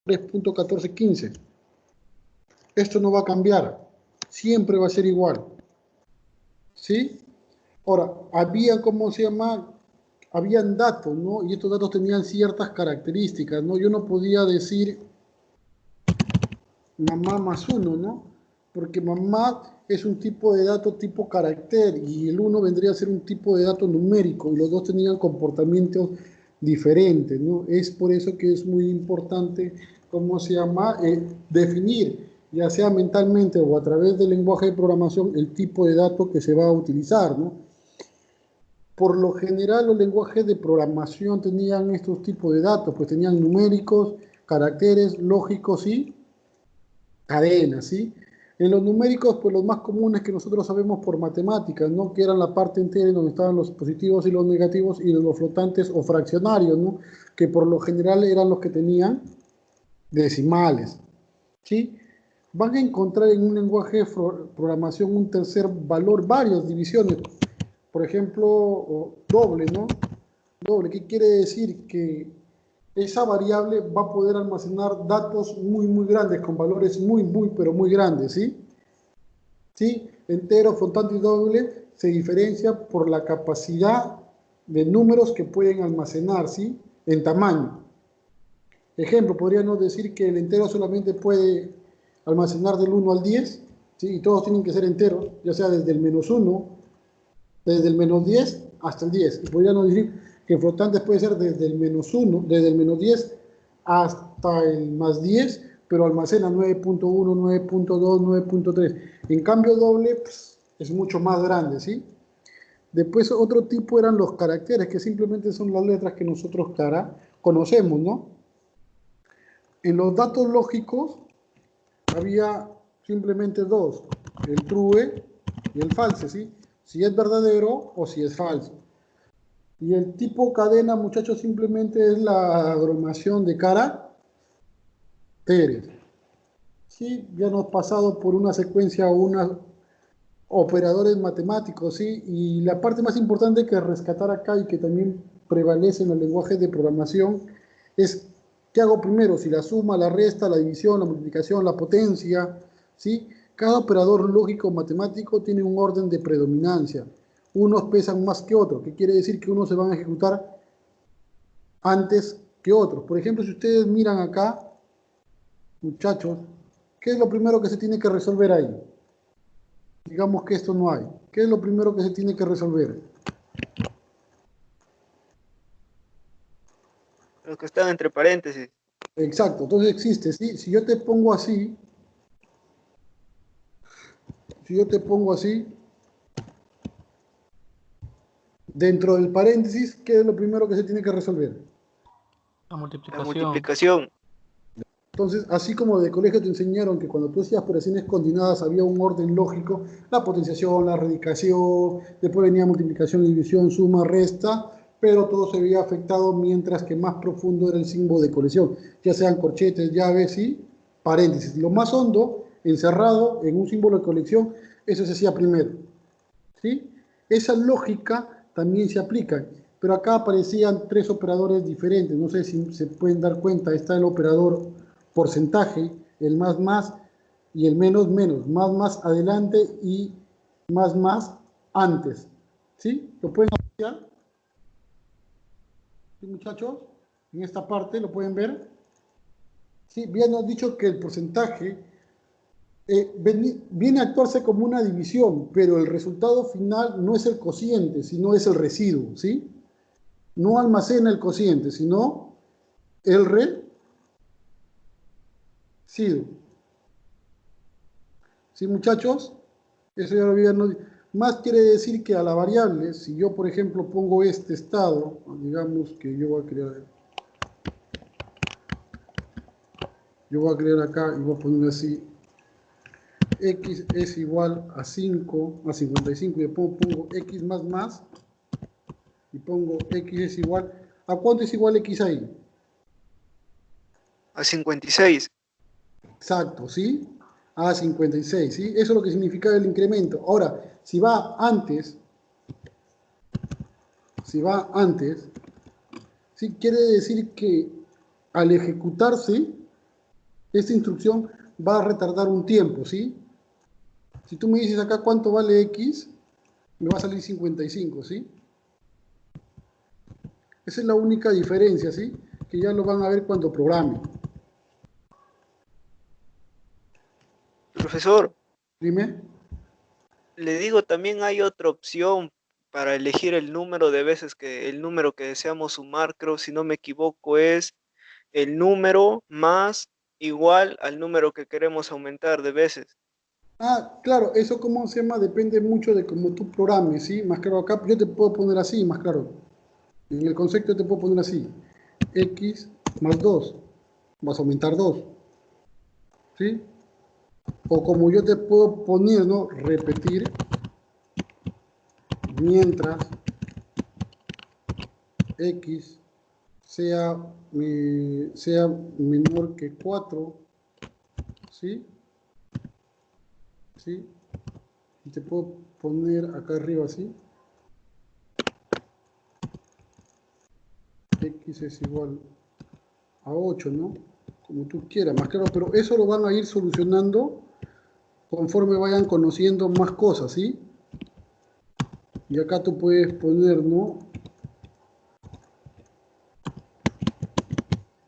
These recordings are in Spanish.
3.1415. Esto no va a cambiar, siempre va a ser igual, ¿sí? Ahora, había, ¿cómo se llama? Habían datos, ¿no? Y estos datos tenían ciertas características, ¿no? Yo no podía decir mamá más uno, ¿no? Porque mamá es un tipo de dato tipo carácter y el uno vendría a ser un tipo de dato numérico y los dos tenían comportamientos diferentes, ¿no? Es por eso que es muy importante, ¿cómo se llama? Definir, ya sea mentalmente o a través del lenguaje de programación, el tipo de dato que se va a utilizar, ¿no? Por lo general, los lenguajes de programación tenían estos tipos de datos, pues tenían numéricos, caracteres, lógicos y cadenas, ¿sí? En los numéricos, pues los más comunes que nosotros sabemos por matemáticas, ¿no? Que eran la parte entera en donde estaban los positivos y los negativos y los flotantes o fraccionarios, ¿no? Que por lo general eran los que tenían decimales, ¿sí? Van a encontrar en un lenguaje de programación un tercer valor, varias divisiones. Por ejemplo, doble, ¿no? Doble, ¿qué quiere decir? Que esa variable va a poder almacenar datos muy, muy grandes, con valores muy, muy, pero muy grandes, ¿sí? ¿Sí? Entero, flotante y doble se diferencia por la capacidad de números que pueden almacenar, ¿sí? En tamaño. Ejemplo, podríamos decir que el entero solamente puede almacenar del 1 al 10, ¿sí? Y todos tienen que ser enteros, ya sea desde el menos 1, desde el menos 10 hasta el 10. Y podríamos decir que flotantes puede ser desde el menos 1, desde el menos 10 hasta el más 10, pero almacena 9.1, 9.2, 9.3. En cambio doble pues, es mucho más grande, ¿sí? Después otro tipo eran los caracteres, que simplemente son las letras que nosotros conocemos, ¿no? En los datos lógicos había simplemente dos, el true y el false, ¿sí? Si es verdadero o si es falso. Y el tipo cadena, muchachos, simplemente es la agrupación de caracteres. ¿Sí? Ya hemos pasado por una secuencia o unos operadores matemáticos, ¿sí? Y la parte más importante que rescatar acá y que también prevalece en los lenguajes de programación es ¿qué hago primero? Si la suma, la resta, la división, la multiplicación, la potencia, ¿sí? Cada operador lógico matemático tiene un orden de predominancia. Unos pesan más que otros, que quiere decir que unos se van a ejecutar antes que otros. Por ejemplo, si ustedes miran acá, muchachos, ¿qué es lo primero que se tiene que resolver ahí? Digamos que esto no hay. ¿Qué es lo primero que se tiene que resolver? Los que están entre paréntesis. Exacto, entonces existe, ¿sí? Si yo te pongo así, dentro del paréntesis, ¿qué es lo primero que se tiene que resolver? La La multiplicación. multiplicación. Entonces, así como de colegio te enseñaron que cuando tú hacías operaciones continuadas había un orden lógico, la potenciación, la radicación, después venía multiplicación, división, suma, resta, pero todo se veía afectado mientras que más profundo era el símbolo de colección, ya sean corchetes, llaves y paréntesis. Lo más hondo, encerrado en un símbolo de colección, eso se hacía primero, ¿sí? Esa lógica también se aplica, pero acá aparecían tres operadores diferentes, no sé si se pueden dar cuenta, está el operador porcentaje, el más y el menos, más adelante y más antes, ¿sí? ¿Lo pueden apreciar? ¿Sí, muchachos? En esta parte, ¿lo pueden ver? Sí, bien nos dicho que el porcentaje viene a actuarse como una división, pero el resultado final no es el cociente, sino es el residuo, ¿sí? No almacena el cociente, sino el residuo. ¿Sí, muchachos? Eso ya lo habían... Más quiere decir que a la variable, si yo, por ejemplo, pongo este estado, digamos que yo voy a crear acá y voy a poner así, x es igual a 5, a 55, y después pongo x más, y pongo x es igual, ¿a cuánto es igual x ahí? A 56. Exacto, ¿sí? A 56, ¿sí? Eso es lo que significa el incremento. Ahora, si va antes, ¿sí? Quiere decir que al ejecutarse, esta instrucción va a retardar un tiempo, ¿sí? Si tú me dices acá cuánto vale X, me va a salir 55, ¿sí? Esa es la única diferencia, ¿sí? Que ya lo van a ver cuando programe. Profesor, Dime. le digo, también hay otra opción para elegir el número de veces el número que deseamos sumar, creo, si no me equivoco, es el número más igual al número que queremos aumentar de veces. Ah, claro, eso cómo se llama depende mucho de cómo tú programes, ¿sí? Más claro acá, yo te puedo poner así, más claro. En el concepto te puedo poner así. X más 2, vas a aumentar 2, ¿sí? O como yo te puedo poner, ¿no? Repetir mientras X sea menor que 4, ¿sí? ¿Sí? Y te puedo poner acá arriba así. X es igual a 8, ¿no? Como tú quieras, más claro, pero eso lo van a ir solucionando conforme vayan conociendo más cosas, ¿sí? Y acá tú puedes poner, ¿no?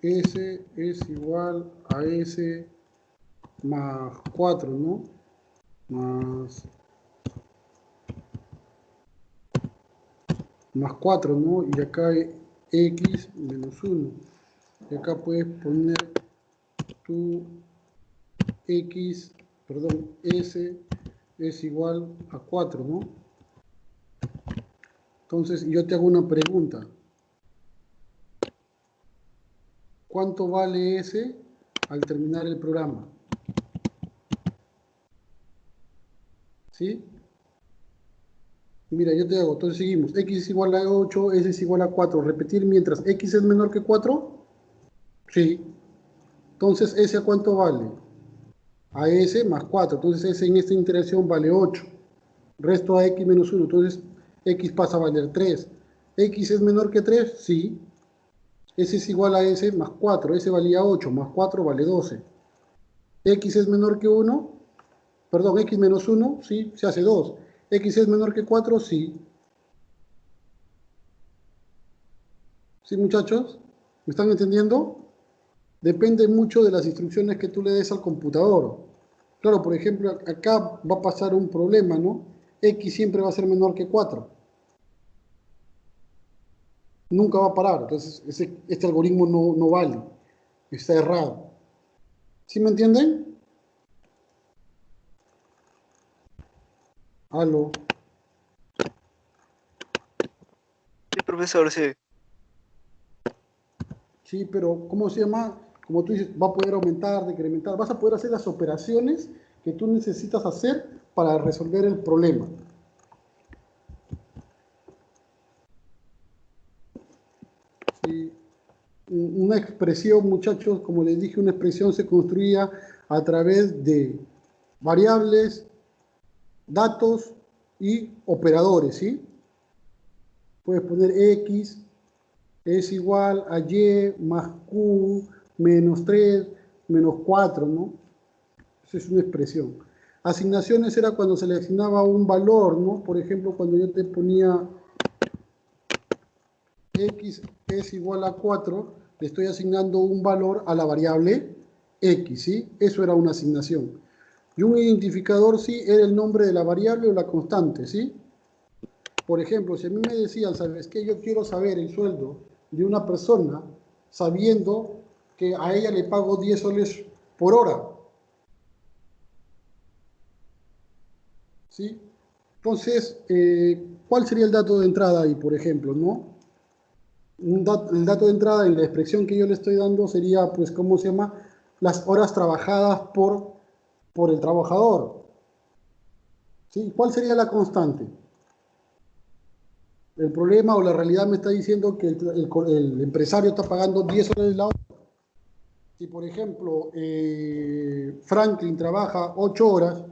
S es igual a S más 4, ¿no? Más, más 4, ¿no? Y acá X menos 1. Y acá puedes poner tu X, perdón, S es igual a 4, ¿no? Entonces yo te hago una pregunta. ¿Cuánto vale S al terminar el programa? ¿Sí? Mira, yo te hago, entonces seguimos. X es igual a 8, S es igual a 4. Repetir mientras X es menor que 4. Sí. Entonces, ¿S a cuánto vale? A S más 4. Entonces, S en esta interacción vale 8. Resto a X menos 1. Entonces, X pasa a valer 3. ¿X es menor que 3? Sí. S es igual a S más 4. S valía 8, más 4 vale 12. X es menor que 1. Perdón, X menos 1, sí, se hace 2. X es menor que 4, sí. ¿Sí, muchachos? ¿Me están entendiendo? Depende mucho de las instrucciones que tú le des al computador. Claro, por ejemplo, acá va a pasar un problema, ¿no? X siempre va a ser menor que 4. Nunca va a parar. Entonces, este algoritmo no vale. Está errado. ¿Sí me entienden? Aló. Sí, profesor, sí. Sí, pero ¿cómo se llama? Como tú dices, va a poder aumentar, decrementar. Vas a poder hacer las operaciones que tú necesitas hacer para resolver el problema. Sí. Una expresión, muchachos, como les dije, una expresión se construía a través de variables, datos y operadores, ¿sí? Puedes poner X es igual a Y más Q menos 3 menos 4, ¿no? Esa es una expresión. Asignaciones era cuando se le asignaba un valor, ¿no? Por ejemplo, cuando yo te ponía X es igual a 4, le estoy asignando un valor a la variable X, ¿sí? Eso era una asignación. Y un identificador, sí, era el nombre de la variable o la constante, ¿sí? Por ejemplo, si a mí me decían, ¿sabes qué? Yo quiero saber el sueldo de una persona sabiendo que a ella le pago 10 soles por hora, ¿sí? Entonces, ¿cuál sería el dato de entrada ahí, por ejemplo, no? El dato de entrada en la expresión que yo le estoy dando sería, pues, ¿cómo se llama? Las horas trabajadas por el trabajador, ¿sí? ¿Cuál sería la constante? El problema o la realidad me está diciendo que el empresario está pagando 10 soles la hora. Si, por ejemplo, Franklin trabaja 8 horas,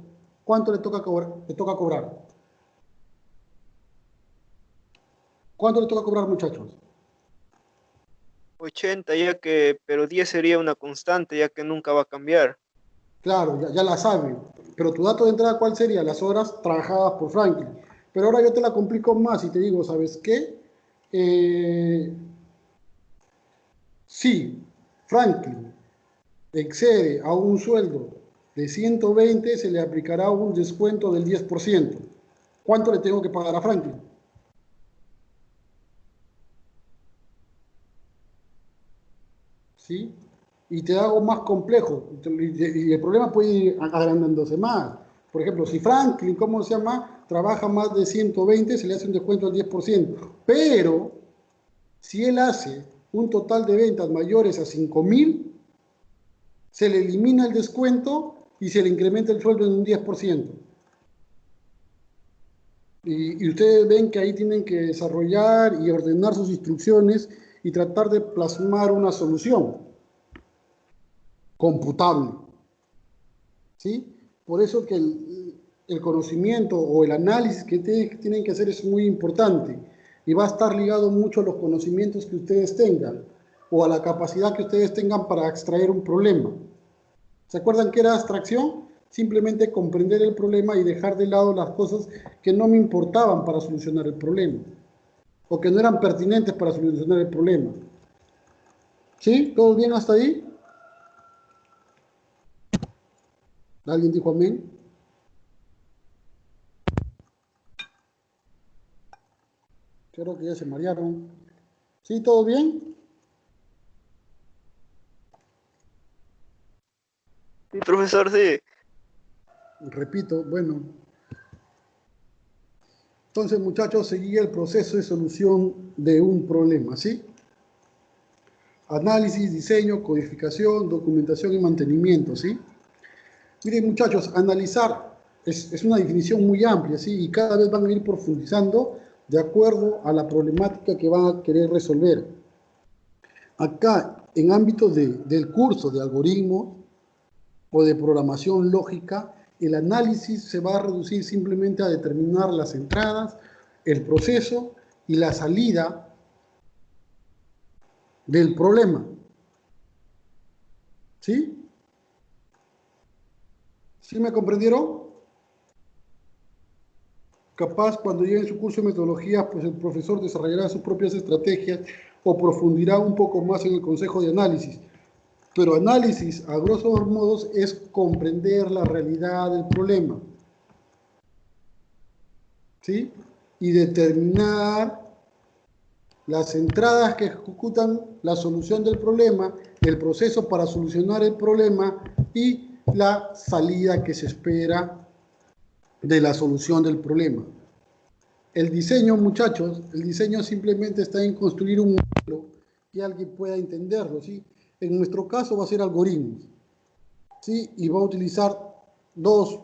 ¿cuánto le toca cobrar? Le toca cobrar? ¿Cuánto le toca cobrar, muchachos? 80 pero 10 sería una constante, ya que nunca va a cambiar. Claro, ya la sabe. Pero tu dato de entrada, ¿cuál sería? Las horas trabajadas por Franklin. Pero ahora yo te la complico más y te digo, ¿sabes qué? Eh, si Franklin excede a un sueldo de 120, se le aplicará un descuento del 10%. ¿Cuánto le tengo que pagar a Franklin? ¿Sí? Y te hago más complejo. Y el problema puede ir agrandándose más. Por ejemplo, si Franklin, ¿cómo se llama? Trabaja más de 120, se le hace un descuento del 10%. Pero, si él hace un total de ventas mayores a 5.000, se le elimina el descuento y se le incrementa el sueldo en un 10%. Y ustedes ven que ahí tienen que desarrollar y ordenar sus instrucciones y tratar de plasmar una solución computable. ¿Sí? Por eso que el conocimiento o el análisis que tienen que hacer es muy importante y va a estar ligado mucho a los conocimientos que ustedes tengan o a la capacidad que ustedes tengan para extraer un problema. ¿Se acuerdan qué era abstracción? Simplemente comprender el problema y dejar de lado las cosas que no me importaban para solucionar el problema o que no eran pertinentes para solucionar el problema. ¿Sí? ¿Todo bien hasta ahí? ¿Alguien dijo amén? Creo que ya se marearon. ¿Sí? ¿Todo bien? Sí, profesor, sí. Repito, bueno. Entonces, muchachos, seguía el proceso de solución de un problema, ¿sí? Análisis, diseño, codificación, documentación y mantenimiento, ¿sí? Miren, muchachos, analizar es una definición muy amplia, ¿sí? Y cada vez van a ir profundizando de acuerdo a la problemática que van a querer resolver. Acá, en ámbito del curso de algoritmos o de programación lógica, el análisis se va a reducir simplemente a determinar las entradas, el proceso y la salida del problema. ¿Sí? ¿Sí me comprendieron? Capaz cuando llegue su curso de metodología, pues el profesor desarrollará sus propias estrategias o profundirá un poco más en el consejo de análisis. Pero análisis, a grosso modo, es comprender la realidad del problema, ¿sí? Y determinar las entradas que ejecutan la solución del problema, el proceso para solucionar el problema y la salida que se espera de la solución del problema. El diseño, muchachos, el diseño simplemente está en construir un modelo que alguien pueda entenderlo, ¿sí? En nuestro caso va a ser algoritmos, ¿sí? Y va a utilizar dos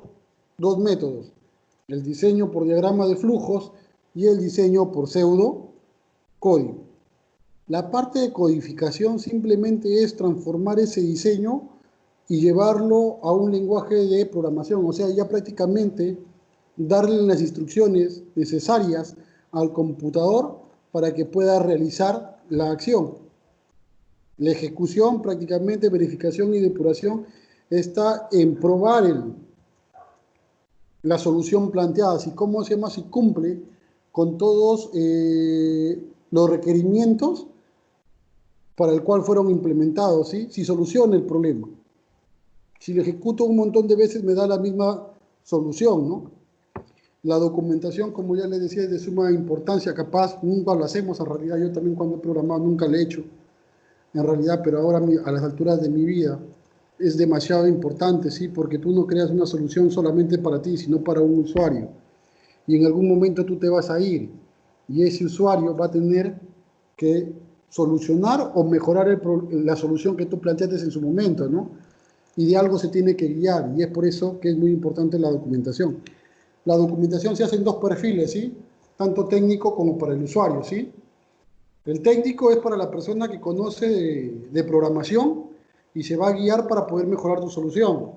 métodos, el diseño por diagrama de flujos y el diseño por pseudo código. La parte de codificación simplemente es transformar ese diseño y llevarlo a un lenguaje de programación, o sea, ya prácticamente darle las instrucciones necesarias al computador para que pueda realizar la acción. La ejecución, prácticamente verificación y depuración, está en probar la solución planteada, si cómo se llama, si cumple con todos los requerimientos para el cual fueron implementados, ¿sí? Si soluciona el problema. Si lo ejecuto un montón de veces me da la misma solución, ¿no? La documentación, como ya les decía, es de suma importancia, capaz nunca lo hacemos, en realidad yo también cuando he programado nunca lo he hecho, en realidad, pero ahora a las alturas de mi vida es demasiado importante, ¿sí? Porque tú no creas una solución solamente para ti, sino para un usuario. Y en algún momento tú te vas a ir y ese usuario va a tener que solucionar o mejorar la solución que tú planteaste en su momento, ¿no? Y de algo se tiene que guiar y es por eso que es muy importante la documentación. La documentación se hace en dos perfiles, ¿sí? Tanto técnico como para el usuario, ¿sí? El técnico es para la persona que conoce de programación y se va a guiar para poder mejorar tu solución.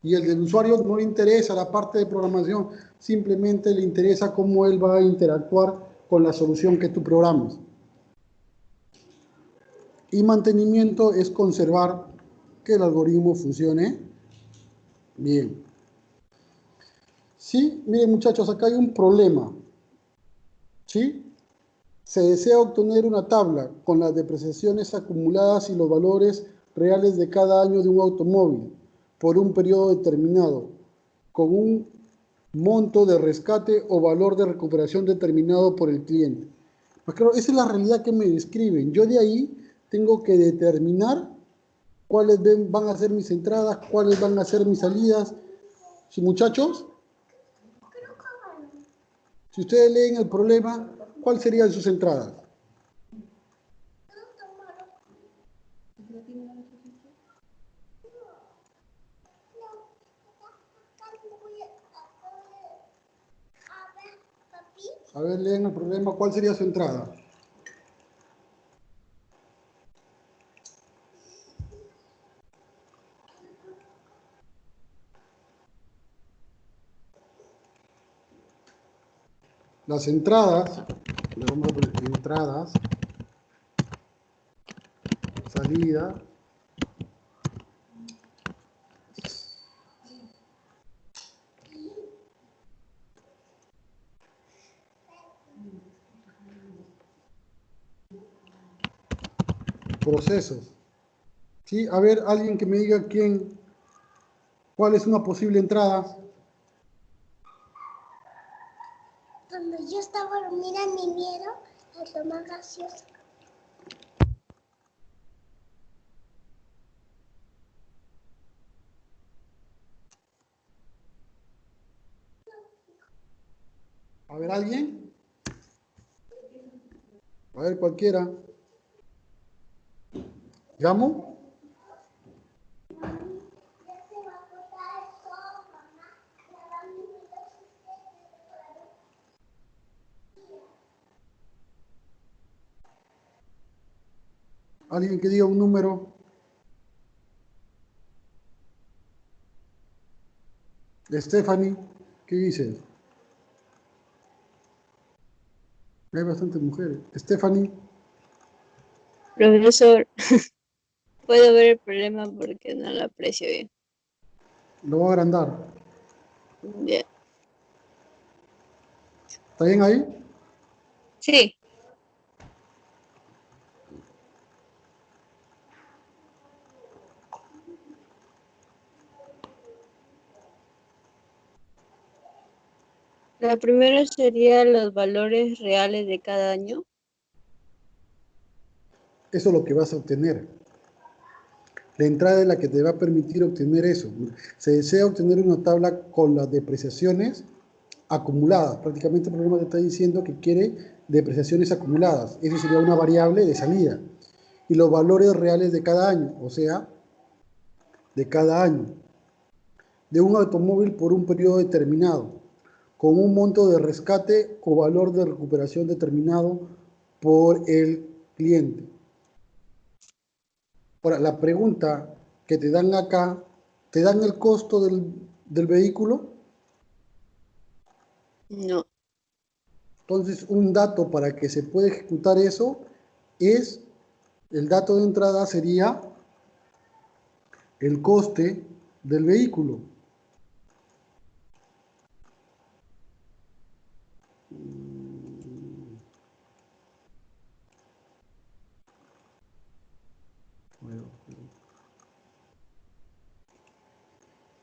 Y el del usuario no le interesa la parte de programación, simplemente le interesa cómo él va a interactuar con la solución que tú programas. Y mantenimiento es conservar que el algoritmo funcione bien. Sí, miren muchachos, acá hay un problema. ¿Sí? Se desea obtener una tabla con las depreciaciones acumuladas y los valores reales de cada año de un automóvil por un periodo determinado, con un monto de rescate o valor de recuperación determinado por el cliente. Pues claro, esa es la realidad que me describen. Yo de ahí tengo que determinar cuáles van a ser mis entradas, cuáles van a ser mis salidas. ¿Sí, muchachos? Si ustedes leen el problema, ¿cuáles serían sus entradas? A ver, leen el problema, ¿cuál sería su entrada? Las entradas, le vamos a poner entradas, salida, procesos. ¿Sí? A ver, alguien que me diga cuál es una posible entrada. Cuando yo estaba dormida me miedo a tomar gaseosa. A ver, ¿alguien? A ver, cualquiera. ¿Llamo? ¿Alguien que diga un número? Stephanie, ¿qué dices? Hay bastantes mujeres. Stephanie, Profesor, puedo ver el problema porque no lo aprecio bien. lo voy a agrandar. Ya. ¿Está bien ahí? Sí, la primera sería los valores reales de cada año. Eso es lo que vas a obtener. La entrada es la que te va a permitir obtener eso. Se desea obtener una tabla con las depreciaciones acumuladas. Prácticamente el programa te está diciendo que quiere depreciaciones acumuladas. Eso sería una variable de salida. Y los valores reales de cada año, o sea, de cada año, de un automóvil por un periodo determinado, con un monto de rescate o valor de recuperación determinado por el cliente. Ahora, la pregunta que te dan acá, ¿te dan el costo del vehículo? No, Entonces, un dato para que se pueda ejecutar eso es, el dato de entrada sería el coste del vehículo.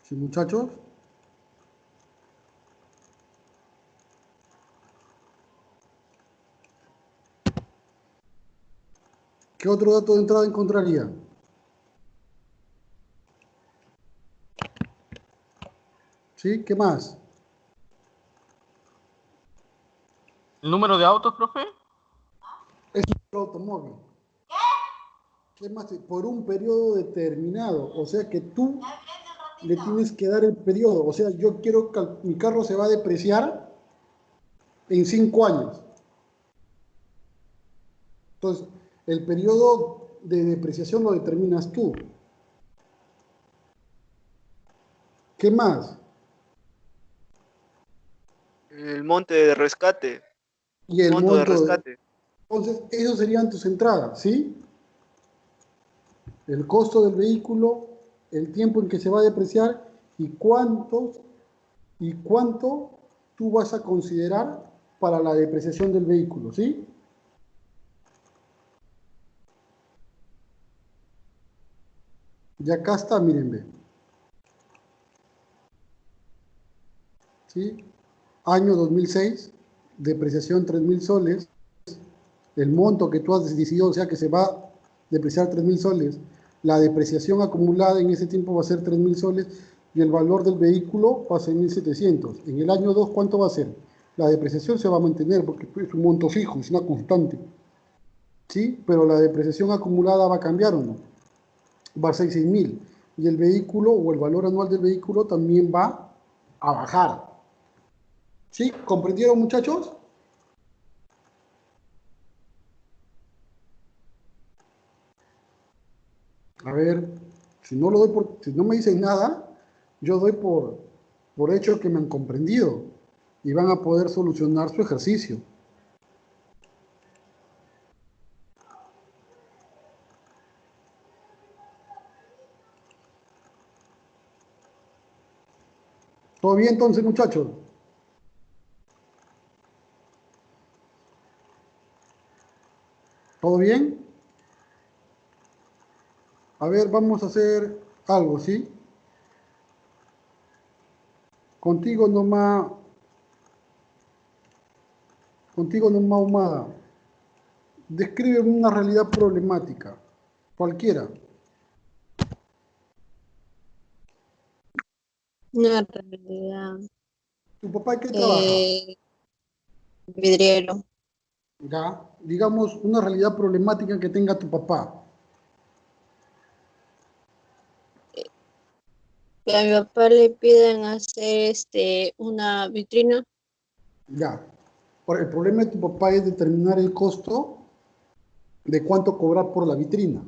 ¿Sí, muchachos? ¿Qué otro dato de entrada encontraría? ¿Sí? ¿Qué más? ¿El número de autos, profe? Es un automóvil. ¿Qué más? Por un periodo determinado. O sea que tú le tienes que dar el periodo. O sea, yo quiero que mi carro se va a depreciar en 5 años. Entonces, el periodo de depreciación lo determinas tú. ¿Qué más? El monte de rescate, Y el monto de monto. rescate. Entonces, esos serían tus entradas, ¿sí? El costo del vehículo, el tiempo en que se va a depreciar y cuánto tú vas a considerar para la depreciación del vehículo, ¿sí? Y acá está, miren, ve. ¿Sí? Año 2006, depreciación 3.000 soles, el monto que tú has decidido, o sea que se va a depreciar 3.000 soles, la depreciación acumulada en ese tiempo va a ser 3.000 soles y el valor del vehículo va a ser 1.700. En el año 2, ¿cuánto va a ser? La depreciación se va a mantener porque es un monto fijo, es una constante. ¿Sí? Pero la depreciación acumulada va a cambiar o no. Va a ser 6.000. Y el vehículo o el valor anual del vehículo también va a bajar. ¿Sí? ¿Comprendieron, muchachos? A ver, si no me dicen nada, yo doy por hecho que me han comprendido y van a poder solucionar su ejercicio. ¿Todo bien entonces, muchachos? ¿Todo bien? A ver, vamos a hacer algo, ¿sí? Contigo nomás, Humada. Describe una realidad problemática, cualquiera. Una realidad. ¿Tu papá en qué trabaja? Vidriero. Ya, digamos una realidad problemática que tenga tu papá. Que a mi papá le piden hacer una vitrina. Ya. El problema de tu papá es determinar el costo de cuánto cobrar por la vitrina.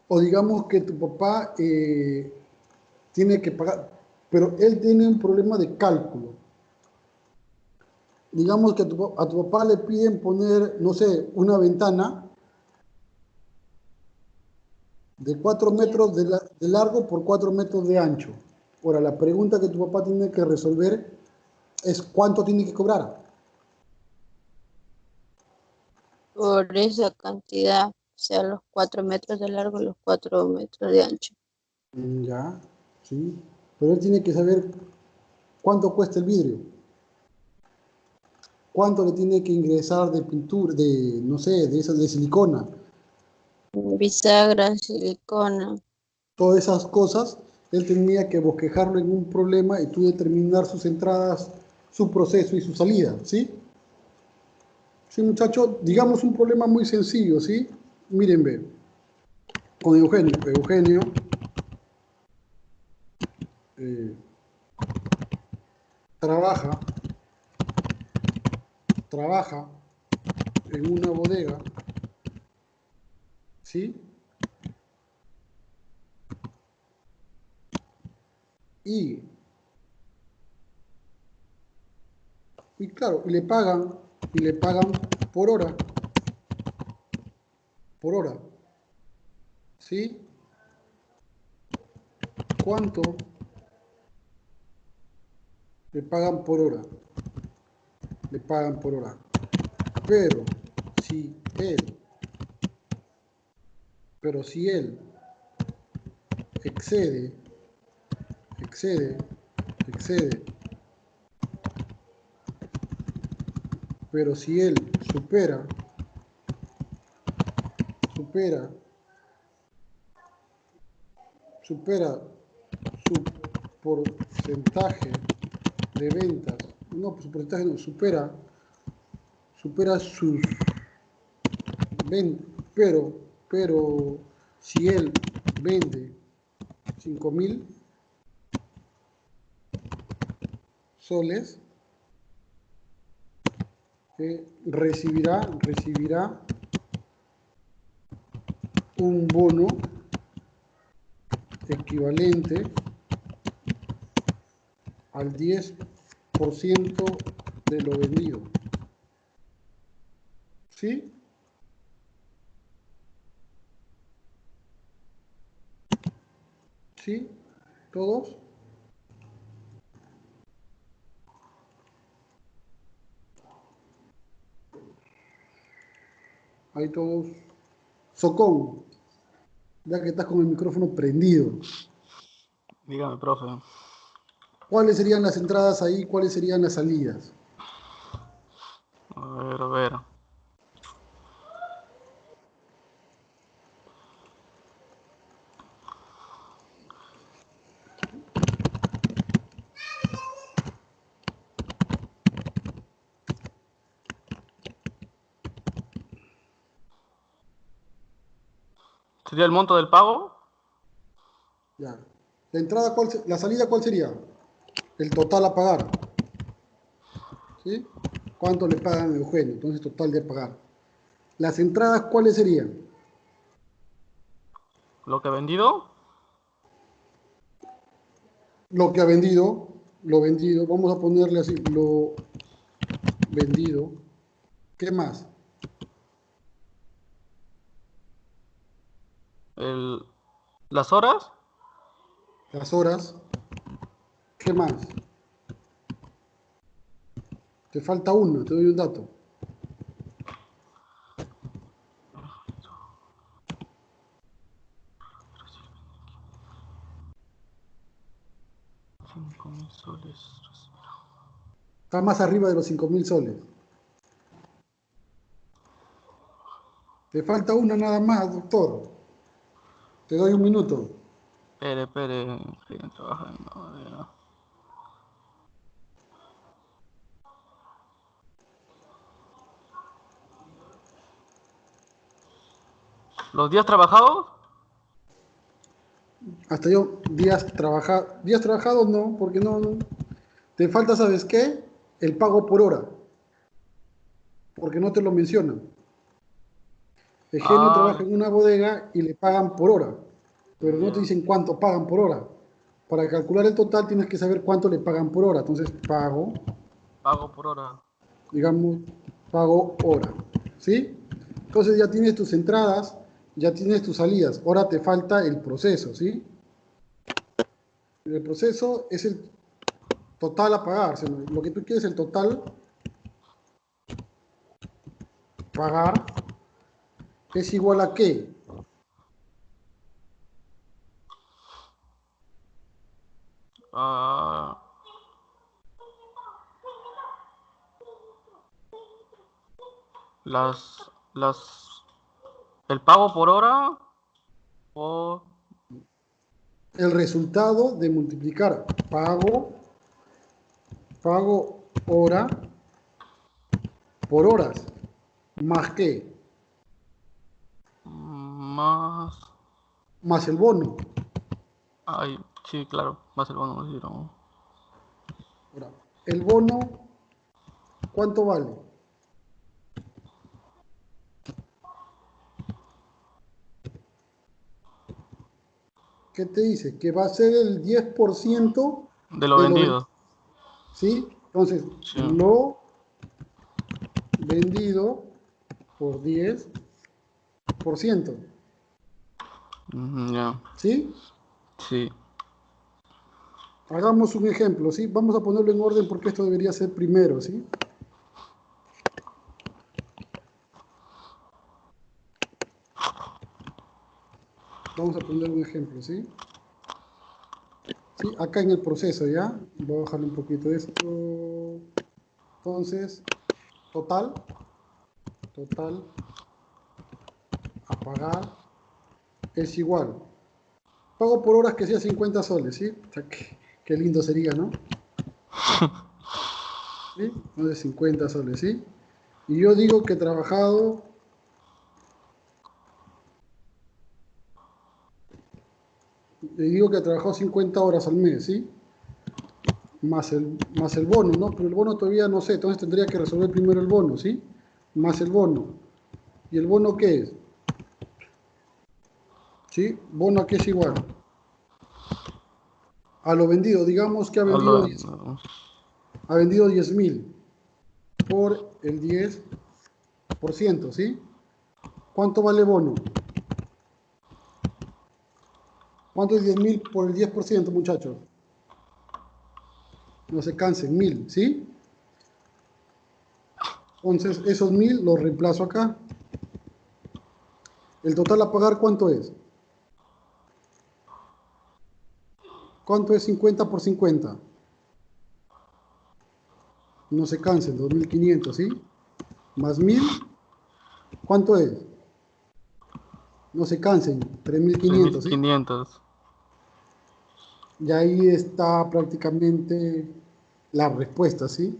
O digamos que tu papá tiene que pagar, pero él tiene un problema de cálculo. Digamos que a tu papá le piden poner, no sé, una ventana de 4 metros de largo por 4 metros de ancho. Ahora, la pregunta que tu papá tiene que resolver es cuánto tiene que cobrar. Por esa cantidad, o sea, los 4 metros de largo, los 4 metros de ancho. Ya, sí. Pero él tiene que saber cuánto cuesta el vidrio. Cuánto le tiene que ingresar de pintura, de, no sé, de esas de silicona. Bisagra, silicona. Todas esas cosas, él tenía que bosquejarlo en un problema y tú determinar sus entradas, su proceso y su salida, ¿sí? Sí, muchachos, digamos un problema muy sencillo, ¿sí? Miren, ve, con Eugenio. Eugenio eh, trabaja en una bodega, ¿sí? Y claro, y le pagan por hora, ¿sí? ¿Cuánto le pagan por hora? Le pagan por hora. Pero si él excede, pero si él supera su porcentaje de ventas, no, su porcentaje no, supera sus ventas, pero si él vende 5.000 soles, recibirá un bono equivalente al 10% de lo vendido. ¿Sí? ¿Sí? ¿Todos? Ahí todos. Socón, ya que estás con el micrófono prendido. Dígame, profe. ¿Cuáles serían las entradas ahí? ¿Cuáles serían las salidas? A ver, a ver. ¿Sería el monto del pago? Ya. La entrada, la salida, ¿cuál sería? El total a pagar. ¿Sí? ¿Cuánto le pagan a Eugenio? Entonces, total de pagar. Las entradas, ¿cuáles serían? ¿Lo que he vendido? Lo que ha vendido, lo vendido. Vamos a ponerle así, lo vendido. ¿Qué más? ¿Las horas? Las horas. ¿Qué más? Te falta uno, te doy un dato. $5.000 soles. Está más arriba de los 5.000 soles. Te falta una nada más, doctor. Te doy un minuto. Espere. Estoy trabajando. ¿Los días trabajados? Hasta yo, días trabajados no, porque no. Te falta, ¿sabes qué? El pago por hora, porque no te lo mencionan. Eugenio trabaja Ah, en una bodega y le pagan por hora, pero no te ya. dicen cuánto pagan por hora. Para calcular el total tienes que saber cuánto le pagan por hora. Entonces, pago, Pago por hora. digamos, pago hora. ¿Sí? Entonces ya tienes tus entradas, ya tienes tus salidas. Ahora te falta el proceso, ¿sí? El proceso es el total a pagar. O sea, lo que tú quieres, el total pagar, es igual a ¿qué? Ah, las, el pago por hora o El resultado de multiplicar pago hora por horas, más qué, más. más el bono. Ay, sí, claro, más el bono, sí, no. Ahora, el bono, ¿cuánto vale? ¿Qué te dice? Que va a ser el 10% De lo de lo vendido. vendido. ¿Sí? Entonces, Sí. lo vendido por 10%. Ya. ¿Sí? Sí. Hagamos un ejemplo, ¿sí? Vamos a ponerlo en orden porque esto debería ser primero, ¿sí? Vamos a poner un ejemplo, ¿sí? ¿Sí? Acá en el proceso, ¿ya? Voy a bajarle un poquito esto. Entonces, total a pagar es igual. Pago por horas que sea 50 soles, ¿sí? O sea, qué lindo sería, ¿no? ¿Sí? Entonces 50 soles, ¿sí? Y yo digo que he trabajado, le digo que he trabajado 50 horas al mes, ¿sí? Más el bono, ¿no? Pero el bono todavía no sé, entonces tendría que resolver primero el bono, ¿sí? Más el bono. ¿Y el bono qué es? ¿Sí? Bono a qué es igual. A lo vendido, digamos que A lo- ha vendido 10.000 por el 10%. ¿sí? ¿Cuánto vale bono? ¿Cuánto es 10.000 por el 10%, muchachos? No se cansen, 1.000, ¿sí? Entonces, esos 1.000 los reemplazo acá. ¿El total a pagar cuánto es? ¿Cuánto es 50 por 50? No se cansen, 2.500, ¿sí? Más 1.000, ¿cuánto es? No se cansen, 3.500, ¿sí? 3.500. Y ahí está prácticamente la respuesta, ¿sí?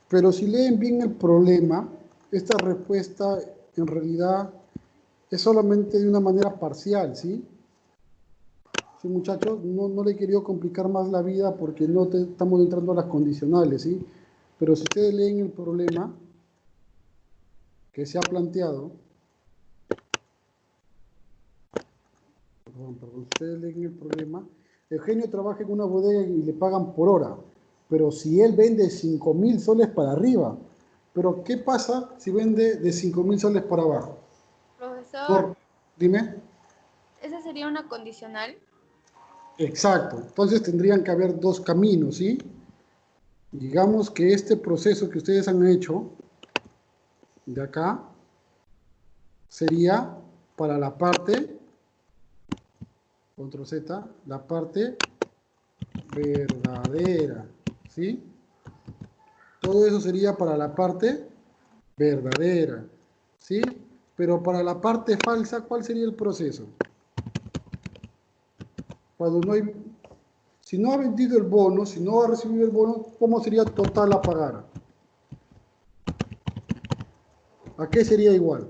Pero si leen bien el problema, esta respuesta en realidad es solamente de una manera parcial, ¿sí? Sí, muchachos, no le he querido complicar más la vida porque estamos entrando a las condicionales, ¿sí? Pero si ustedes leen el problema que se ha planteado, perdón, si ustedes leen el problema, Eugenio trabaja en una bodega y le pagan por hora, pero si él vende 5.000 soles para arriba, pero ¿qué pasa si vende de 5.000 soles para abajo? Profesor, Dime. ¿esa sería una condicional? Exacto. Entonces tendrían que haber dos caminos, ¿sí? Digamos que este proceso que ustedes han hecho de acá sería para la parte, control Z, la parte verdadera, ¿sí? Todo eso sería para la parte verdadera, ¿sí? Pero para la parte falsa, ¿cuál sería el proceso? Cuando no hay, si no ha vendido el bono, si no ha recibido el bono, ¿cómo sería total a pagar? ¿A qué sería igual?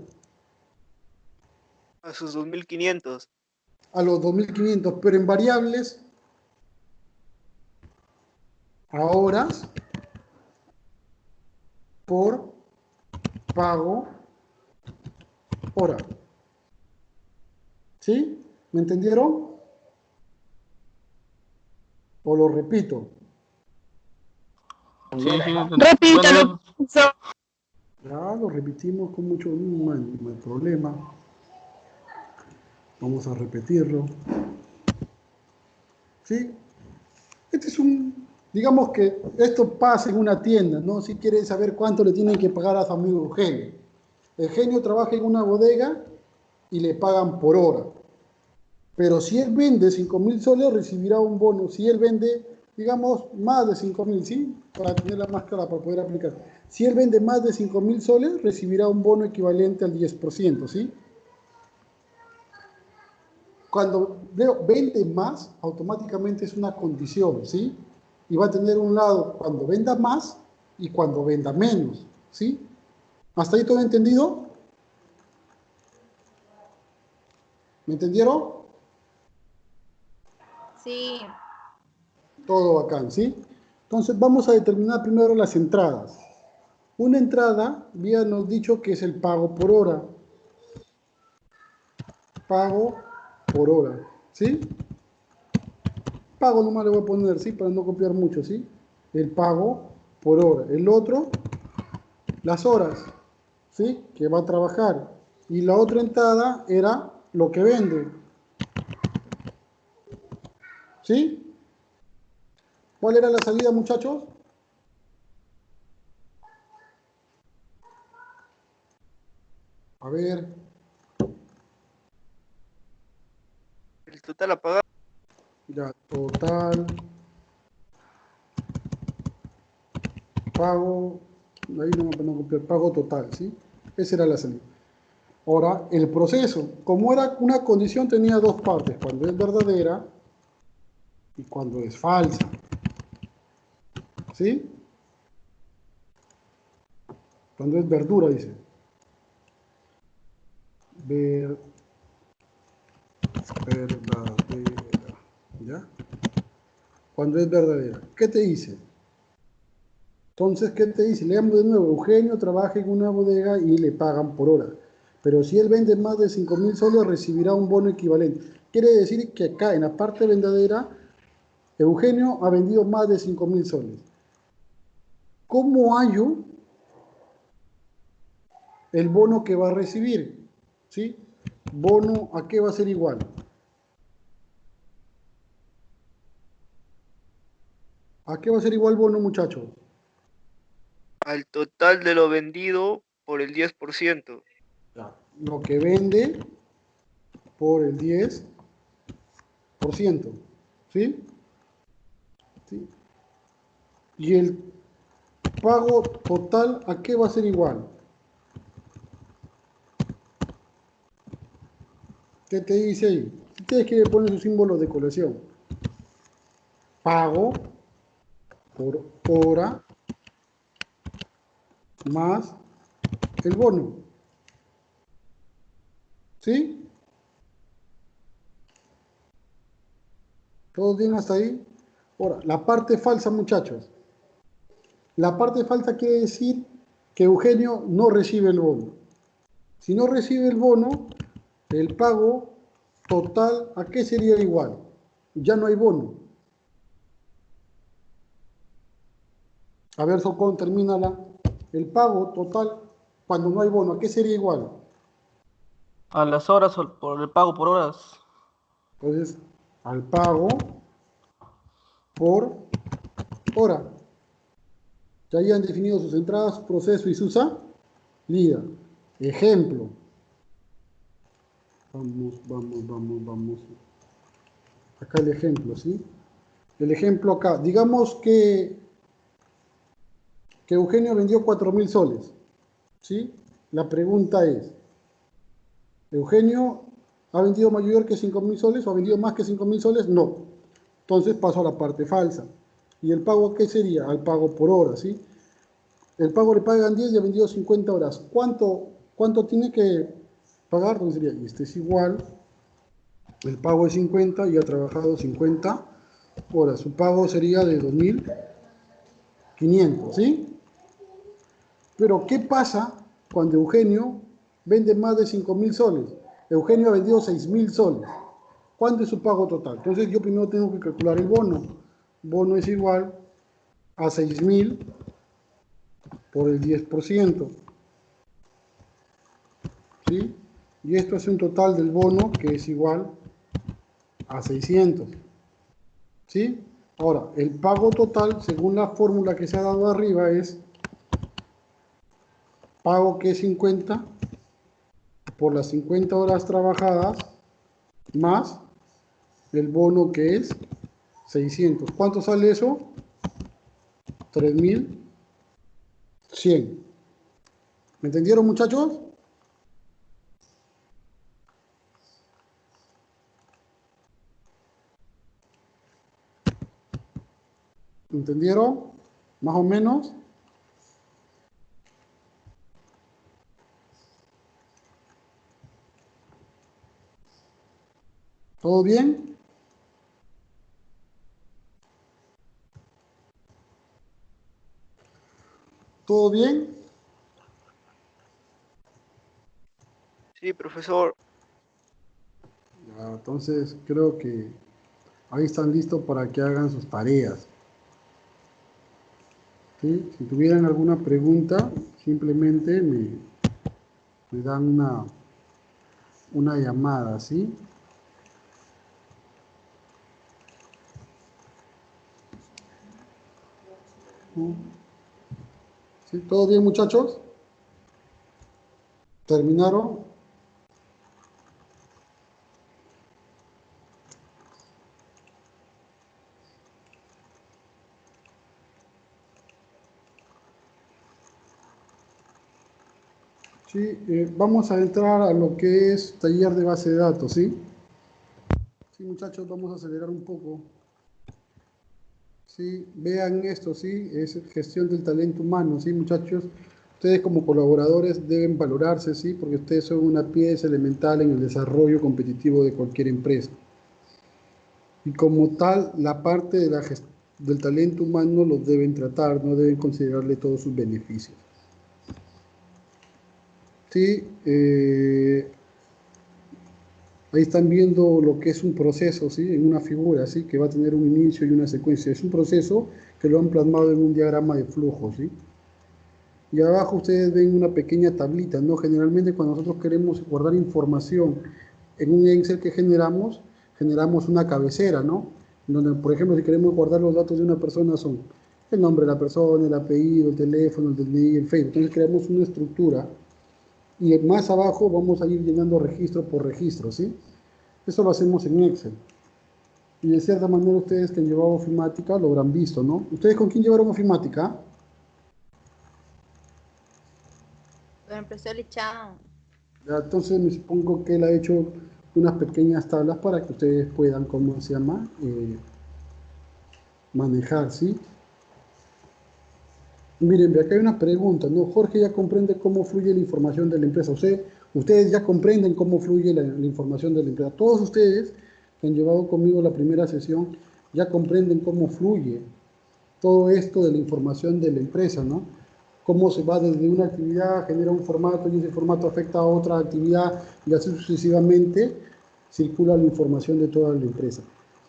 A sus 2.500. A los 2.500, pero en variables, a horas, por pago, hora. ¿Sí? ¿Me entendieron? O lo repito. Sí, sí, Repítalo, bueno, profesor. Ya lo repetimos con mucho no hay problema. Vamos a repetirlo. ¿Sí? Este es digamos que esto pasa en una tienda, ¿no? Si quieren saber cuánto le tienen que pagar a su amigo Eugenio. Eugenio trabaja en una bodega y le pagan por hora. Pero si él vende 5.000 soles, recibirá un bono. Si él vende, digamos, más de 5.000, ¿sí? Para tenerla más clara, para poder aplicar. Si él vende más de 5.000 soles, recibirá un bono equivalente al 10%, ¿sí? Cuando veo vende más, automáticamente es una condición, ¿sí? Y va a tener un lado cuando venda más y cuando venda menos, ¿sí? ¿Hasta ahí todo entendido? ¿Me entendieron? Sí. Todo bacán, ¿sí? Entonces vamos a determinar primero las entradas. Una entrada, habíamos dicho que es el pago por hora. Pago por hora, ¿sí? Pago nomás le voy a poner, ¿sí? Para no copiar mucho, ¿sí? El pago por hora. El otro, las horas, ¿sí? Que va a trabajar. Y la otra entrada era lo que vende, ¿sí? ¿Cuál era la salida, muchachos? A ver, El total a pagar. ya, total, pago, ahí no me pongo a copiar, pago total, ¿sí? Esa era la salida. Ahora, el proceso, como era una condición, tenía dos partes, cuando es verdadera y cuando es falsa, ¿sí? Cuando es verdura, dice. Verdadera, ¿ya? Cuando es verdadera. ¿Qué te dice? Entonces, ¿qué te dice? Leamos de nuevo. Eugenio trabaja en una bodega y le pagan por hora. Pero si él vende más de 5.000 soles, recibirá un bono equivalente. Quiere decir que acá, en la parte verdadera, Eugenio ha vendido más de 5.000 soles. ¿cómo hallo el bono que va a recibir? ¿Sí? ¿Bono a qué va a ser igual? ¿A qué va a ser igual bono, muchachos? Al total de lo vendido por el 10%. Ya, lo que vende por el 10%. ¿Sí? ¿Sí? Y el pago total, ¿a qué va a ser igual? ¿Qué te dice ahí? Ustedes quieren poner su símbolo de colección. Pago por hora más el bono. ¿Sí? ¿Todos bien hasta ahí? Ahora, la parte falsa, muchachos. La parte falsa quiere decir que Eugenio no recibe el bono. Si no recibe el bono, el pago total, ¿a qué sería igual? Ya no hay bono. A ver, Socón, termínala. El pago total, cuando no hay bono, ¿a qué sería igual? A las horas o por el pago por horas. Entonces, al pago por hora. Ya hayan definido sus entradas, su proceso y su salida. Ejemplo. Vamos. Acá el ejemplo, ¿sí? El ejemplo acá. Digamos que Eugenio vendió 4.000 soles, ¿sí? La pregunta es, ¿Eugenio ha vendido mayor que 5.000 soles o ha vendido más que 5.000 soles? No. Entonces paso a la parte falsa. ¿Y el pago qué sería? Al pago por hora, ¿sí? El pago le pagan 10 y ha vendido 50 horas. ¿Cuánto tiene que pagar? Entonces sería, y este es igual, el pago es 50 y ha trabajado 50 horas. Su pago sería de 2.500, ¿sí? Pero, ¿qué pasa cuando Eugenio vende más de 5.000 soles? Eugenio ha vendido 6.000 soles. ¿Cuánto es su pago total? Entonces, yo primero tengo que calcular el bono. Bono es igual a 6.000 por el 10%. ¿Sí? Y esto es un total del bono que es igual a 600. ¿Sí? Ahora, el pago total, según la fórmula que se ha dado arriba, es pago que es 50 por las 50 horas trabajadas más el bono que es 600. ¿Cuánto sale eso? 3.100. ¿Me entendieron, muchachos? ¿Me entendieron? Más o menos. ¿Todo bien? ¿Todo bien? Sí, profesor. Ya, entonces creo que ahí están listos para que hagan sus tareas. ¿Sí? Si tuvieran alguna pregunta, simplemente me dan una llamada, ¿sí? ¿Sí? ¿Todo bien, muchachos? ¿Terminaron? Sí, vamos a entrar a lo que es taller de base de datos, ¿sí? Sí, muchachos, vamos a acelerar un poco. Sí, vean esto, sí, es gestión del talento humano, sí, muchachos. Ustedes como colaboradores deben valorarse, sí, porque ustedes son una pieza elemental en el desarrollo competitivo de cualquier empresa. Y como tal, la parte de del talento humano los deben tratar, no deben considerarle todos sus beneficios. Sí, ahí están viendo lo que es un proceso, ¿sí? En una figura, ¿sí? Que va a tener un inicio y una secuencia. Es un proceso que lo han plasmado en un diagrama de flujo, ¿sí? Y abajo ustedes ven una pequeña tablita, ¿no? Generalmente cuando nosotros queremos guardar información en un Excel que generamos una cabecera, ¿no? Donde, por ejemplo, si queremos guardar los datos de una persona son el nombre de la persona, el apellido, el teléfono, el DNI, el Facebook. Entonces creamos una estructura y más abajo vamos a ir llenando registro por registro, ¿sí? Eso lo hacemos en Excel. Y de cierta manera ustedes que han llevado ofimática lo habrán visto, ¿no? ¿Ustedes con quién llevaron ofimática? Con el profesor Lichan. Ya, entonces me supongo que él ha hecho unas pequeñas tablas para que ustedes puedan, ¿cómo se llama? Manejar, ¿sí? Miren, acá hay una pregunta, ¿no? Jorge ya comprende cómo fluye la información de la empresa. Ustedes ya comprenden cómo fluye la información de la empresa. Todos ustedes que han llevado conmigo la primera sesión ya comprenden cómo fluye todo esto de la información de la empresa, ¿no? Cómo se va desde una actividad, genera un formato y ese formato afecta a otra actividad y así sucesivamente circula la información de toda la empresa.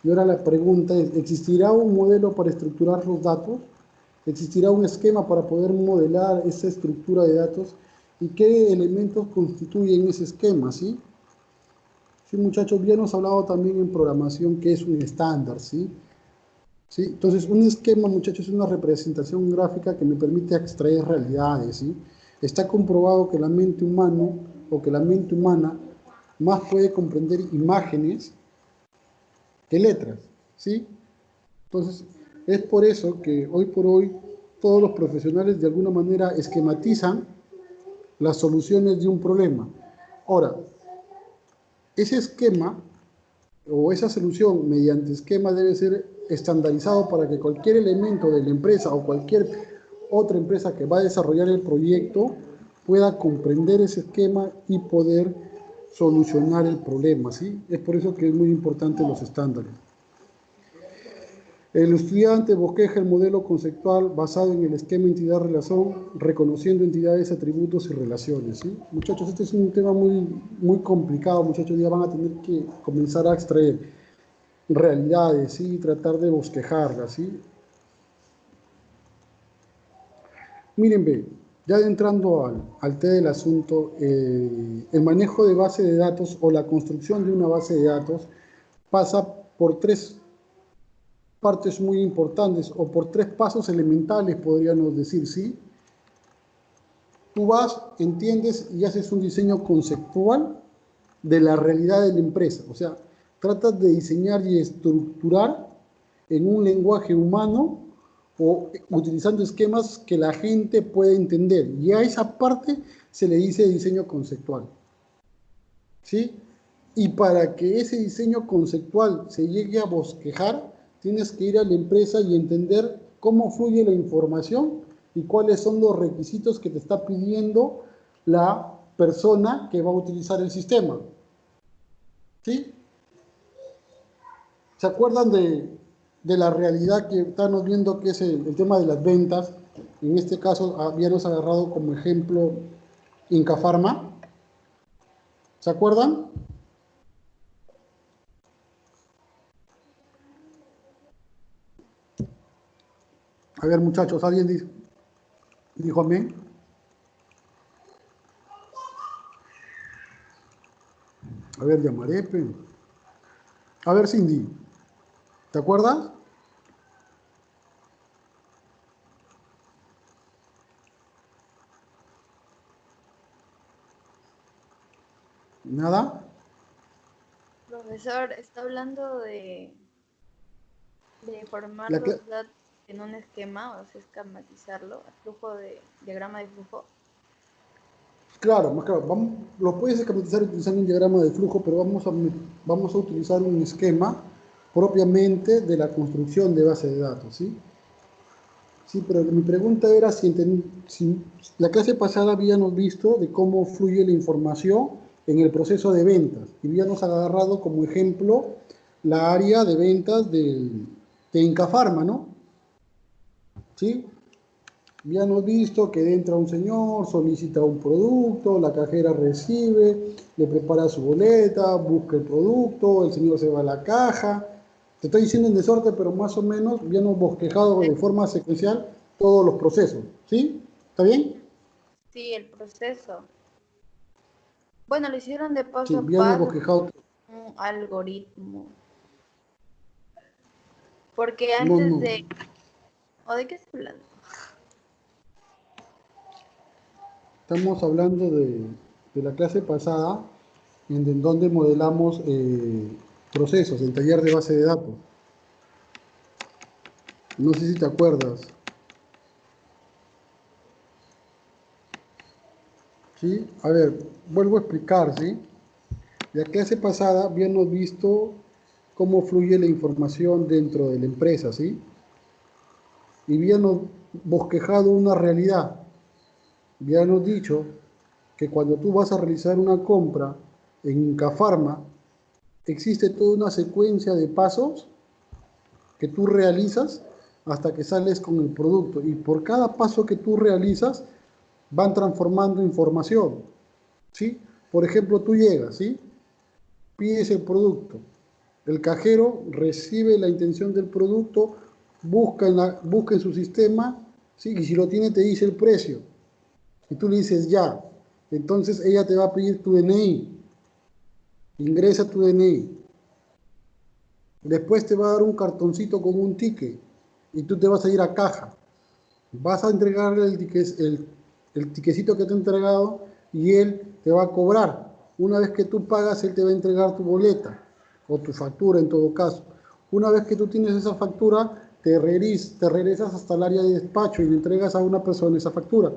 Y ahora la pregunta es, ¿existirá un modelo para estructurar los datos? ¿Existirá un esquema para poder modelar esa estructura de datos? ¿Y qué elementos constituyen ese esquema, sí? Sí, muchachos, ya hemos hablado también en programación que es un estándar, ¿sí? ¿Sí? Entonces, un esquema, muchachos, es una representación gráfica que me permite extraer realidades, ¿sí? Está comprobado que la mente humana más puede comprender imágenes que letras, ¿sí? Entonces, es por eso que hoy por hoy todos los profesionales de alguna manera esquematizan las soluciones de un problema. Ahora, ese esquema o esa solución mediante esquema debe ser estandarizado para que cualquier elemento de la empresa o cualquier otra empresa que va a desarrollar el proyecto pueda comprender ese esquema y poder solucionar el problema, ¿sí? Es por eso que es muy importante los estándares. El estudiante bosqueja el modelo conceptual basado en el esquema entidad-relación, reconociendo entidades, atributos y relaciones, ¿sí? Muchachos, este es un tema muy complicado, muchachos, ya van a tener que comenzar a extraer realidades, ¿sí? Y tratar de bosquejarlas, ¿sí? Miren, ve, ya entrando al té del asunto, el manejo de base de datos o la construcción de una base de datos pasa por tres partes muy importantes o por tres pasos elementales, podríamos decir, ¿sí? Tú vas, entiendes y haces un diseño conceptual de la realidad de la empresa. O sea, tratas de diseñar y estructurar en un lenguaje humano o utilizando esquemas que la gente puede entender. Y a esa parte se le dice diseño conceptual, ¿sí? Y para que ese diseño conceptual se llegue a bosquejar, tienes que ir a la empresa y entender cómo fluye la información y cuáles son los requisitos que te está pidiendo la persona que va a utilizar el sistema. ¿Sí? ¿Se acuerdan de la realidad que estamos viendo que es el tema de las ventas? En este caso habíamos agarrado como ejemplo Inca Pharma. ¿Se acuerdan? A ver, muchachos, ¿alguien dijo amén? A ver, llamaré. A ver, Cindy, ¿te acuerdas? ¿Nada? Profesor, está hablando de formar La que- los datos en un esquema, o sea, esquematizarlo, flujo de diagrama de flujo. Claro, más claro. Lo puedes esquematizar utilizando un diagrama de flujo, pero vamos a utilizar un esquema propiamente de la construcción de base de datos, ¿sí? Sí, pero mi pregunta era si la clase pasada habíamos visto de cómo fluye la información en el proceso de ventas y habíamos agarrado como ejemplo la área de ventas de Inca Pharma, ¿no? ¿Sí? Habíamos visto que entra un señor, solicita un producto, la cajera recibe, le prepara su boleta, busca el producto, el señor se va a la caja, Te estoy diciendo en desorden, pero más o menos bien bosquejado de forma secuencial todos los procesos. ¿Sí? ¿Está bien? Sí, el proceso. Bueno, lo hicieron de Sí, paso a bien paso, bosquejado. un algoritmo. Porque No, antes no. de... ¿O de qué estoy hablando? Estamos hablando de la clase pasada, en donde modelamos procesos, en taller de base de datos. No sé si te acuerdas. ¿Sí? A ver, vuelvo a explicar, ¿sí? La clase pasada habíamos visto cómo fluye la información dentro de la empresa, ¿sí? Y habíamos bosquejado una realidad. Habíamos dicho que cuando tú vas a realizar una compra en Incafarma, existe toda una secuencia de pasos que tú realizas hasta que sales con el producto. Y por cada paso que tú realizas, van transformando información, ¿sí? Por ejemplo, tú llegas, ¿sí? Pides el producto. El cajero recibe la intención del producto, busca en su sistema, ¿sí? Y si lo tiene te dice el precio. Y tú le dices ya. Entonces ella te va a pedir tu DNI. Ingresa tu DNI. Después te va a dar un cartoncito con un ticket y tú te vas a ir a caja. Vas a entregarle el tiquecito que te ha entregado y él te va a cobrar. Una vez que tú pagas, él te va a entregar tu boleta o tu factura en todo caso. Una vez que tú tienes esa factura, te regresas hasta el área de despacho y le entregas a una persona esa factura.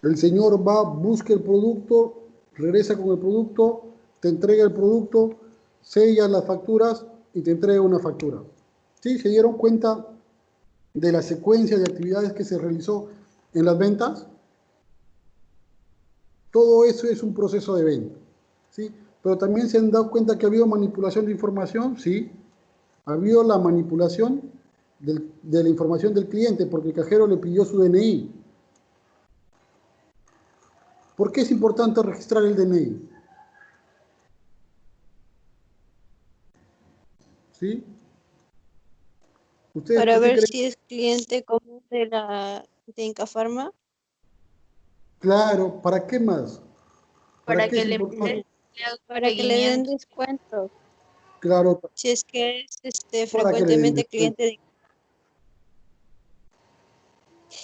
El señor va, busca el producto, regresa con el producto, te entrega el producto, sella las facturas y te entrega una factura. ¿Sí? ¿Se dieron cuenta de la secuencia de actividades que se realizó en las ventas? Todo eso es un proceso de venta, ¿sí? Pero también se han dado cuenta que ha habido manipulación de información, sí. Ha habido la manipulación de la información del cliente porque el cajero le pidió su DNI. ¿Por qué es importante registrar el DNI? ¿Sí? ¿Ustedes Para por qué ver creen? si es cliente común de Incafarma, Claro, ¿para qué más? ¿Para Para qué que es la importante? empresa le haga un para que le den seguimiento. descuento. Claro, Si es que es para que le den frecuentemente descuento. cliente de...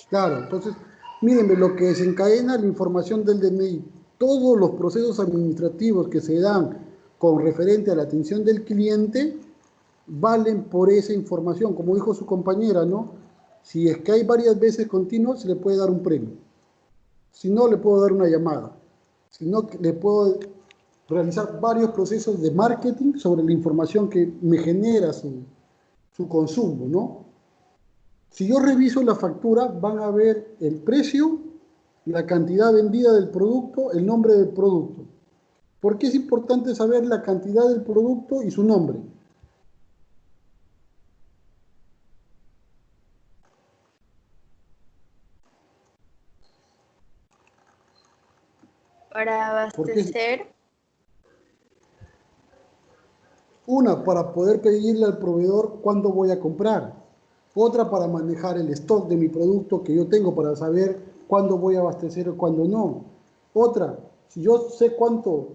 Claro, entonces, mírenme, lo que desencadena la información del DNI, todos los procesos administrativos que se dan con referente a la atención del cliente, valen por esa información. Como dijo su compañera, ¿no? Si es que hay varias veces continuas, se le puede dar un premio. Si no, le puedo dar una llamada. Si no, le puedo realizar varios procesos de marketing sobre la información que me genera su consumo, ¿no? Si yo reviso la factura, van a ver el precio, la cantidad vendida del producto, el nombre del producto. ¿Por qué es importante saber la cantidad del producto y su nombre? Para Porque es abastecer, una, para poder pedirle al proveedor cuándo voy a comprar. Otra, para manejar el stock de mi producto que yo tengo para saber cuándo voy a abastecer o cuándo no. Otra, si yo sé cuánto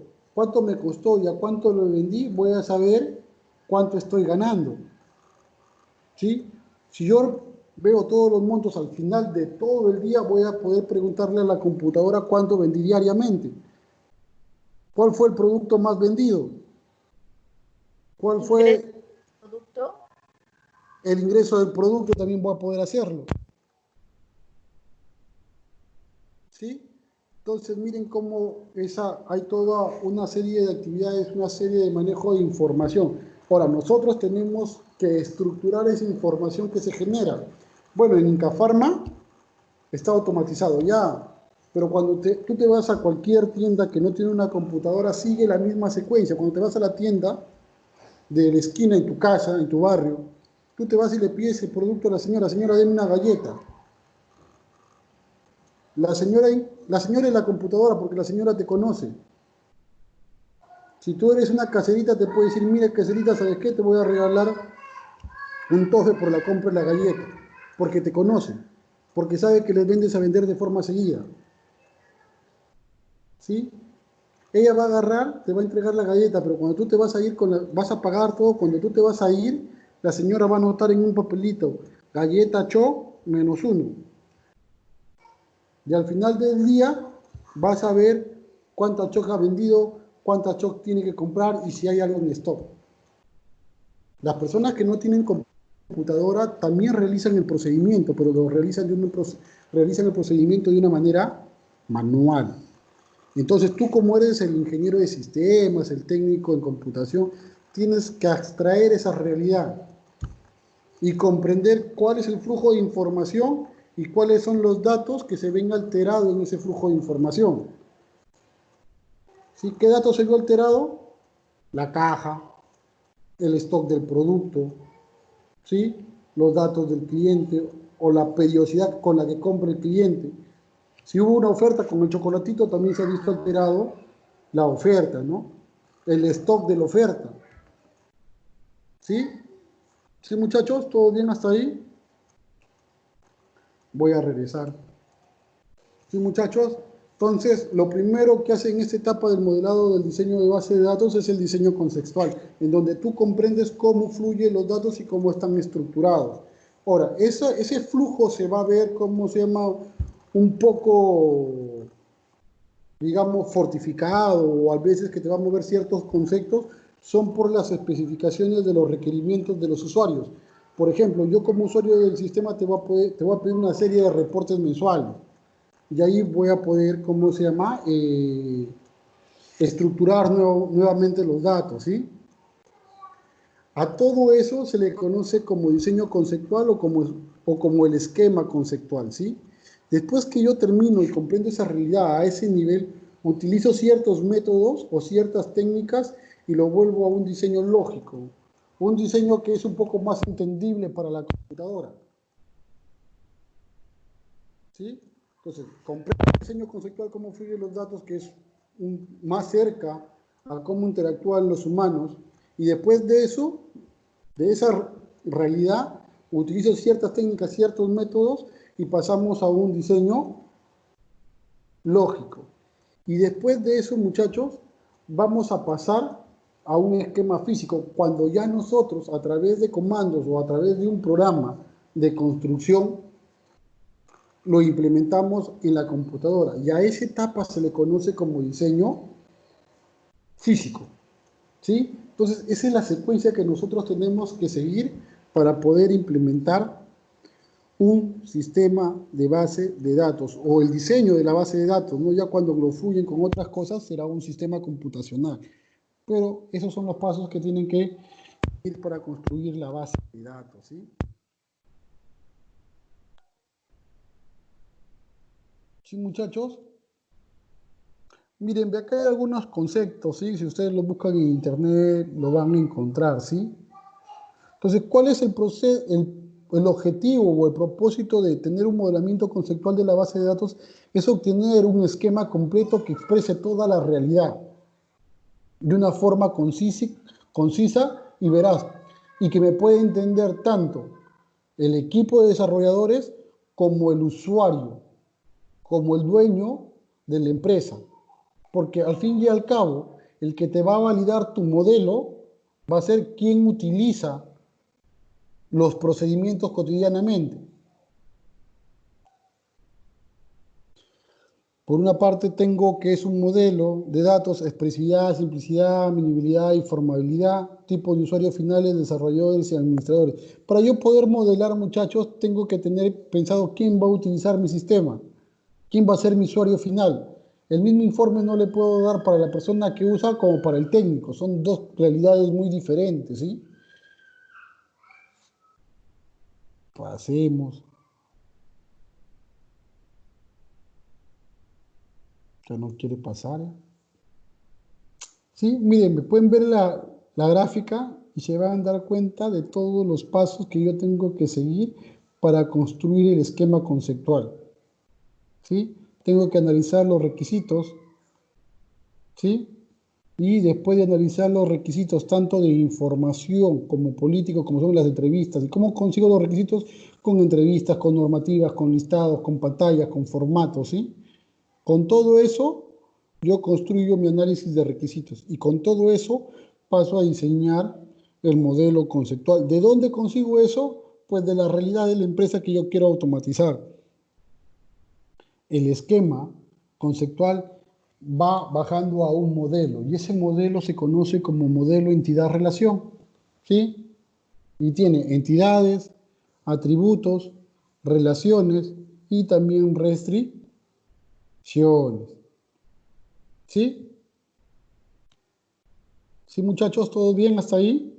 me costó y a cuánto lo vendí, voy a saber cuánto estoy ganando. ¿Sí? Si yo veo todos los montos al final de todo el día, voy a poder preguntarle a la computadora cuánto vendí diariamente. ¿Cuál fue el producto más vendido? ¿Cuál ingreso fue al producto. el ingreso del producto? También voy a poder hacerlo. ¿Sí? Entonces miren cómo hay toda una serie de actividades, una serie de manejo de información. Ahora, nosotros tenemos que estructurar esa información que se genera. Bueno, en Incafarma está automatizado ya, pero cuando tú te vas a cualquier tienda que no tiene una computadora, sigue la misma secuencia. Cuando te vas a la tienda de la esquina en tu casa, en tu barrio, tú te vas y le pides el producto a la señora, deme una galleta. La señora es la computadora porque la señora te conoce. Si tú eres una caserita, te puede decir, mira caserita, ¿sabes qué? Te voy a regalar un tofe por la compra de la galleta, porque te conoce, porque sabe que les vendes a vender de forma seguida. ¿Sí? Ella va a agarrar, te va a entregar la galleta, pero cuando tú te vas a ir, vas a pagar todo, cuando tú te vas a ir, la señora va a anotar en un papelito, galleta cho -1. Y al final del día vas a ver cuántas choc ha vendido, cuántas choc tiene que comprar y si hay algo en stock. Las personas que no tienen computadora también realizan el procedimiento, pero lo realizan el procedimiento de una manera manual. Entonces tú, como eres el ingeniero de sistemas, el técnico en computación, tienes que abstraer esa realidad y comprender cuál es el flujo de información y cuáles son los datos que se ven alterados en ese flujo de información. ¿Sí? ¿Qué datos se vio alterado? La caja, el stock del producto, ¿sí? Los datos del cliente o la periodicidad con la que compra el cliente. Si hubo una oferta con el chocolatito, también se ha visto alterado la oferta, ¿no? El stock de la oferta. ¿Sí? ¿Sí, muchachos? ¿Todo bien hasta ahí? Voy a regresar. ¿Sí, muchachos? Entonces, lo primero que hace en esta etapa del modelado del diseño de base de datos es el diseño conceptual, en donde tú comprendes cómo fluyen los datos y cómo están estructurados. Ahora, ese flujo se va a ver, ¿cómo se llama? Un poco, digamos, fortificado, o a veces que te va a mover ciertos conceptos, son por las especificaciones de los requerimientos de los usuarios. Por ejemplo, yo como usuario del sistema te voy a pedir una serie de reportes mensuales. Y ahí voy a poder, ¿cómo se llama? Estructurar nuevamente los datos, ¿sí? A todo eso se le conoce como diseño conceptual o como el esquema conceptual, ¿sí? Después que yo termino y comprendo esa realidad a ese nivel, utilizo ciertos métodos o ciertas técnicas y lo vuelvo a un diseño lógico, un diseño que es un poco más entendible para la computadora, ¿sí? Entonces, comprendo el diseño conceptual, cómo fluyen los datos, que es más cerca a cómo interactúan los humanos, y después de eso, de esa realidad, utilizo ciertas técnicas, ciertos métodos, y pasamos a un diseño lógico. Y después de eso, muchachos, vamos a pasar a un esquema físico, cuando ya nosotros, a través de comandos o a través de un programa de construcción, lo implementamos en la computadora. Y a esa etapa se le conoce como diseño físico, ¿sí? Entonces, esa es la secuencia que nosotros tenemos que seguir para poder implementar un sistema de base de datos o el diseño de la base de datos, ¿no? Ya cuando lo fluyen con otras cosas será un sistema computacional. Pero esos son los pasos que tienen que ir para construir la base de datos, ¿sí? ¿Sí, muchachos? Miren, acá hay algunos conceptos, ¿sí? Si ustedes lo buscan en internet, lo van a encontrar, ¿sí? Entonces, ¿cuál es el objetivo o el propósito de tener un modelamiento conceptual de la base de datos? Es obtener un esquema completo que exprese toda la realidad de una forma concisa y veraz, y que me pueda entender tanto el equipo de desarrolladores como el usuario, como el dueño de la empresa. Porque al fin y al cabo, el que te va a validar tu modelo va a ser quien utiliza los procedimientos cotidianamente. Por una parte tengo que es un modelo de datos, expresividad, simplicidad, minibilidad, informabilidad, tipo de usuarios finales, desarrolladores y administradores. Para yo poder modelar, muchachos, tengo que tener pensado quién va a utilizar mi sistema, quién va a ser mi usuario final. El mismo informe no le puedo dar para la persona que usa como para el técnico. Son dos realidades muy diferentes, ¿sí? Pasemos. Ya no quiere pasar. ¿Sí? Miren, me pueden ver la gráfica y se van a dar cuenta de todos los pasos que yo tengo que seguir para construir el esquema conceptual. ¿Sí? Tengo que analizar los requisitos, ¿sí? y después de analizar los requisitos tanto de información como políticos, como son las entrevistas, y cómo consigo los requisitos con entrevistas, con normativas, con listados, con pantallas, con formatos, ¿sí? Con todo eso, yo construyo mi análisis de requisitos y con todo eso paso a diseñar el modelo conceptual. ¿De dónde consigo eso? Pues de la realidad de la empresa que yo quiero automatizar. El esquema conceptual va bajando a un modelo y ese modelo se conoce como modelo entidad-relación, ¿sí? Y tiene entidades, atributos, relaciones y también restricciones, ¿sí? ¿Sí, muchachos? ¿Todo bien hasta ahí?